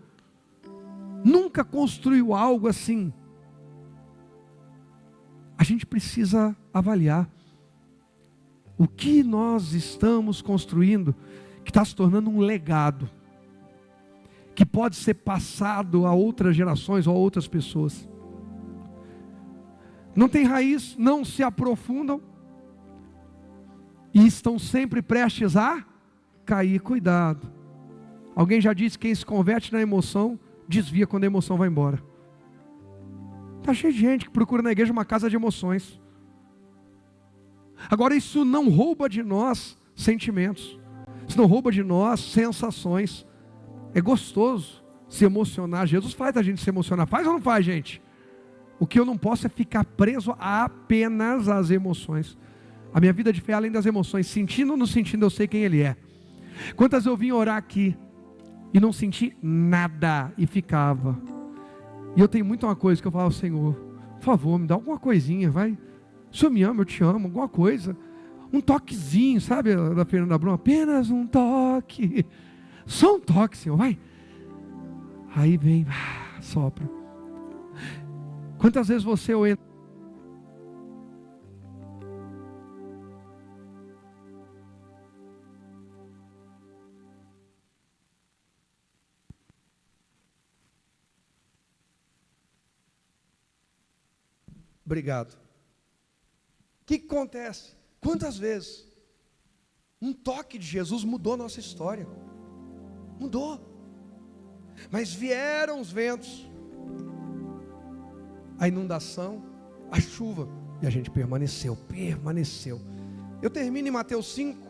Nunca construiu algo assim. A gente precisa avaliar o que nós estamos construindo, que está se tornando um legado, que pode ser passado a outras gerações ou a outras pessoas. Não tem raiz, não se aprofundam, e estão sempre prestes a cair. Cuidado. Alguém já disse que quem se converte na emoção, desvia quando a emoção vai embora. Está cheio de gente que procura na igreja uma casa de emoções. Agora isso não rouba de nós sentimentos, isso não rouba de nós sensações. É gostoso se emocionar. Jesus faz a gente se emocionar. Faz ou não faz, gente? O que eu não posso é ficar preso apenas às emoções. A minha vida de fé é além das emoções. Sentindo ou não sentindo, eu sei quem Ele é. Quantas eu vim orar aqui e não senti nada e ficava. E eu tenho muito uma coisa que eu falo: Senhor, por favor, me dá alguma coisinha, vai. O Senhor me ama, eu te amo, alguma coisa. Um toquezinho, sabe, da Fernanda Brum? Apenas um toque. Só um toque, Senhor, vai. Aí vem, sopra. Quantas vezes você entra? Obrigado. O que acontece? Quantas vezes um toque de Jesus mudou a nossa história? Mudou. Mas vieram os ventos, a inundação, a chuva, e a gente permaneceu. Eu termino em Mateus 5.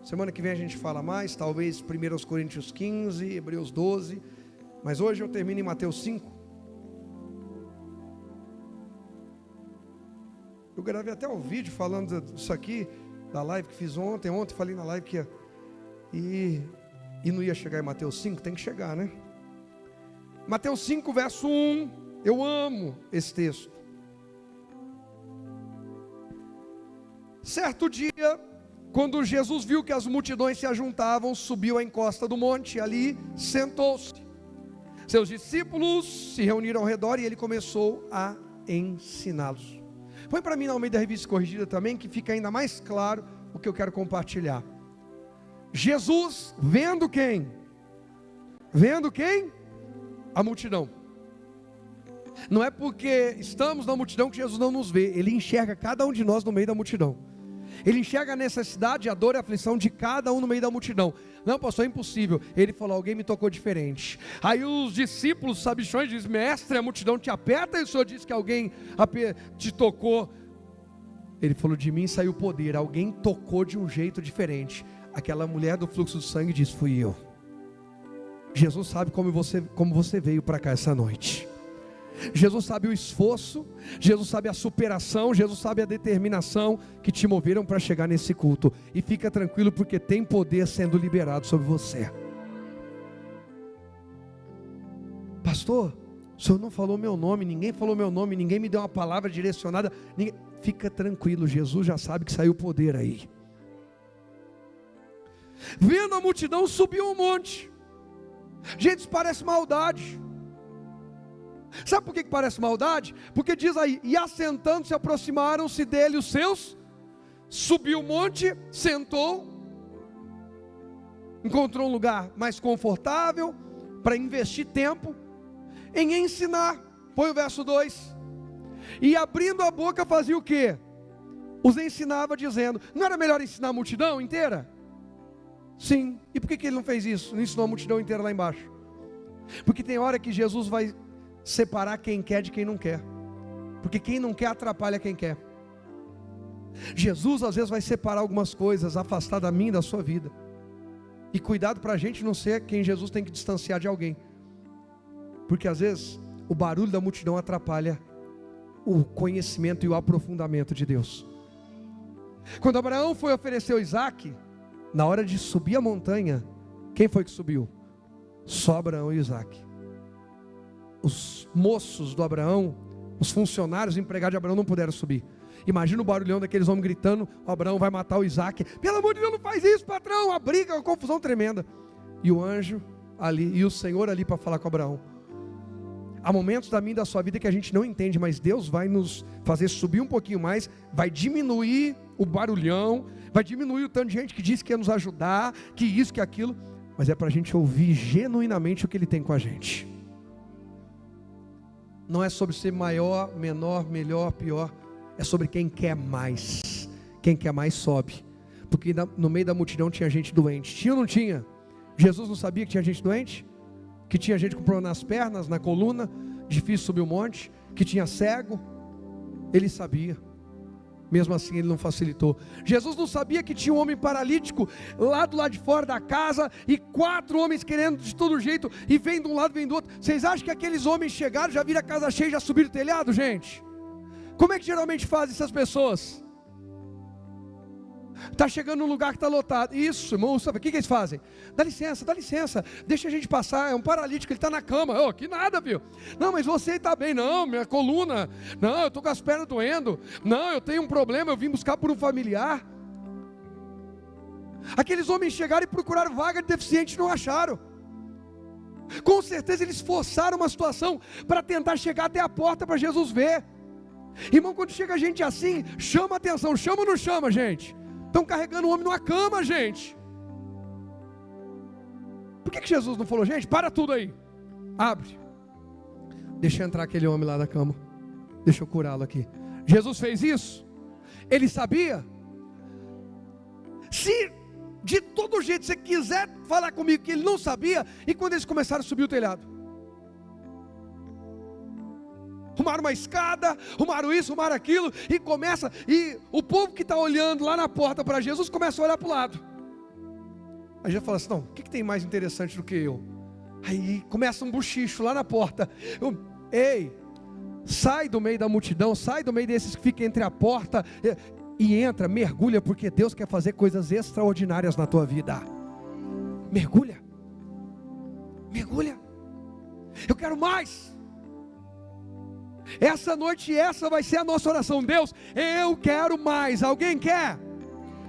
Semana que vem a gente fala mais, talvez 1 Coríntios 15, Hebreus 12. Mas hoje eu termino em Mateus 5. Eu gravei até um vídeo falando disso aqui, da live que fiz ontem. Ontem falei na live que ia... E não ia chegar em Mateus 5, tem que chegar, né? Mateus 5, verso 1, eu amo esse texto. Certo dia, quando Jesus viu que as multidões se ajuntavam, subiu à encosta do monte, e ali sentou-se. Seus discípulos se reuniram ao redor e ele começou a ensiná-los. Põe para mim na Almeida Revista Corrigida também, que fica ainda mais claro o que eu quero compartilhar. Jesus, vendo quem? Vendo quem? A multidão. Não é porque estamos na multidão que Jesus não nos vê. Ele enxerga cada um de nós no meio da multidão. Ele enxerga a necessidade, a dor e a aflição de cada um no meio da multidão. Não, pastor, é impossível. Ele falou, alguém me tocou diferente. Aí os discípulos sabichões dizem, mestre, a multidão te aperta e o senhor disse que alguém te tocou. Ele falou, de mim saiu o poder, alguém tocou de um jeito diferente. Aquela mulher do fluxo do sangue disse, fui eu. Jesus sabe como você veio para cá essa noite. Jesus sabe o esforço, Jesus sabe a superação, Jesus sabe a determinação que te moveram para chegar nesse culto. E fica tranquilo porque tem poder sendo liberado sobre você. Pastor, o senhor não falou meu nome, ninguém falou meu nome, ninguém me deu uma palavra direcionada. Fica tranquilo, Jesus já sabe que saiu poder aí. Vendo a multidão, subiu um monte. Gente, isso parece maldade. Sabe por que parece maldade? Porque diz aí, e assentando-se aproximaram-se dele os seus, subiu o monte, sentou, encontrou um lugar mais confortável, para investir tempo, em ensinar. Põe o verso 2, e abrindo a boca fazia o quê? Os ensinava dizendo, não era melhor ensinar a multidão inteira? Sim, e por que ele não fez isso? Não ensinou a multidão inteira lá embaixo? Porque tem hora que Jesus vai separar quem quer de quem não quer, porque quem não quer atrapalha quem quer. Jesus às vezes vai separar algumas coisas, afastar da minha e da sua vida, e cuidado para a gente não ser quem Jesus tem que distanciar de alguém, porque às vezes o barulho da multidão atrapalha o conhecimento e o aprofundamento de Deus. Quando Abraão foi oferecer o Isaac, na hora de subir a montanha, quem foi que subiu? Só Abraão e Isaac. Os moços do Abraão, os funcionários, os empregados de Abraão não puderam subir. Imagina o barulhão daqueles homens gritando, o Abraão vai matar o Isaac. Pelo amor de Deus, não faz isso, patrão. Uma briga, uma confusão tremenda. E o anjo ali, e o Senhor ali para falar com Abraão. Há momentos da minha e da sua vida que a gente não entende, mas Deus vai nos fazer subir um pouquinho mais, vai diminuir o barulhão, vai diminuir o tanto de gente que diz que ia nos ajudar, que isso, que aquilo, mas é para a gente ouvir genuinamente o que Ele tem com a gente. Não é sobre ser maior, menor, melhor, pior. É sobre quem quer mais. Quem quer mais sobe. Porque no meio da multidão tinha gente doente. Tinha ou não tinha? Jesus não sabia que tinha gente doente? Que tinha gente com problema nas pernas, na coluna, difícil subir o monte? Que tinha cego? Ele sabia. Mesmo assim ele não facilitou. Jesus não sabia que tinha um homem paralítico lá do lado de fora da casa, e 4 homens querendo de todo jeito, e vem de um lado, vem do outro. Vocês acham que aqueles homens chegaram, já viram a casa cheia e já subiram o telhado, gente? Como é que geralmente fazem essas pessoas? Está chegando num lugar que está lotado. Isso, irmão, sabe o que eles fazem? Dá licença, deixa a gente passar. É um paralítico, ele está na cama. Oh, que nada, viu? Não, mas você está bem. Não, minha coluna. Não, eu estou com as pernas doendo. Não, eu tenho um problema, eu vim buscar por um familiar. Aqueles homens chegaram e procuraram vaga de deficiente e não acharam. Com certeza eles forçaram uma situação para tentar chegar até a porta para Jesus ver. Irmão, quando chega gente assim, chama a atenção. Chama ou não chama, gente? Estão carregando o homem numa cama, gente. Por que Jesus não falou, gente, para tudo aí, abre, deixa entrar aquele homem lá da cama, deixa eu curá-lo aqui? Jesus fez isso? Ele sabia? Se de todo jeito você quiser falar comigo que ele não sabia, e quando eles começaram a subir o telhado, arrumaram uma escada, arrumaram isso, arrumaram aquilo, e o povo que está olhando lá na porta para Jesus, começa a olhar para o lado. Aí já fala assim, não, o que tem mais interessante do que eu? Aí começa um buchicho lá na porta. Ei, sai do meio da multidão, sai do meio desses que ficam entre a porta, e entra, mergulha, porque Deus quer fazer coisas extraordinárias na tua vida. Mergulha, eu quero mais. Essa noite, essa vai ser a nossa oração. Deus, eu quero mais. Alguém quer?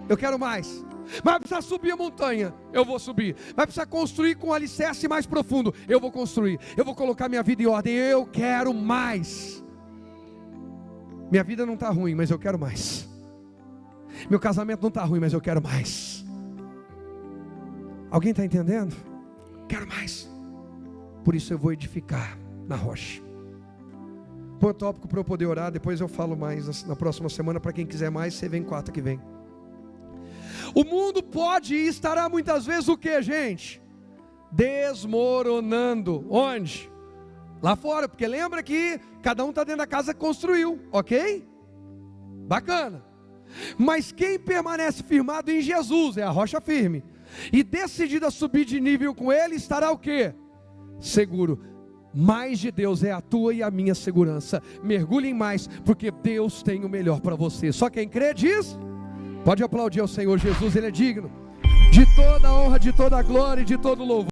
Eu quero mais. Vai precisar subir a montanha, eu vou subir. Vai precisar construir com um alicerce mais profundo, eu vou construir. Eu vou colocar minha vida em ordem, eu quero mais. Minha vida não está ruim, mas eu quero mais. Meu casamento não está ruim, mas eu quero mais. Alguém está entendendo? Quero mais. Por isso eu vou edificar na rocha. Põe o tópico para eu poder orar. Depois eu falo mais na próxima semana. Para quem quiser mais, você vem quarta que vem. O mundo pode e estará muitas vezes o que, gente? Desmoronando. Onde? Lá fora, porque lembra que cada um está dentro da casa que construiu, ok? Bacana. Mas quem permanece firmado em Jesus é a rocha firme, e decidido a subir de nível com Ele, estará o que? Seguro. Mais de Deus é a tua e a minha segurança. Mergulhe em mais, porque Deus tem o melhor para você. Só quem crê diz, pode aplaudir ao Senhor Jesus, Ele é digno de toda a honra, de toda a glória e de todo o louvor.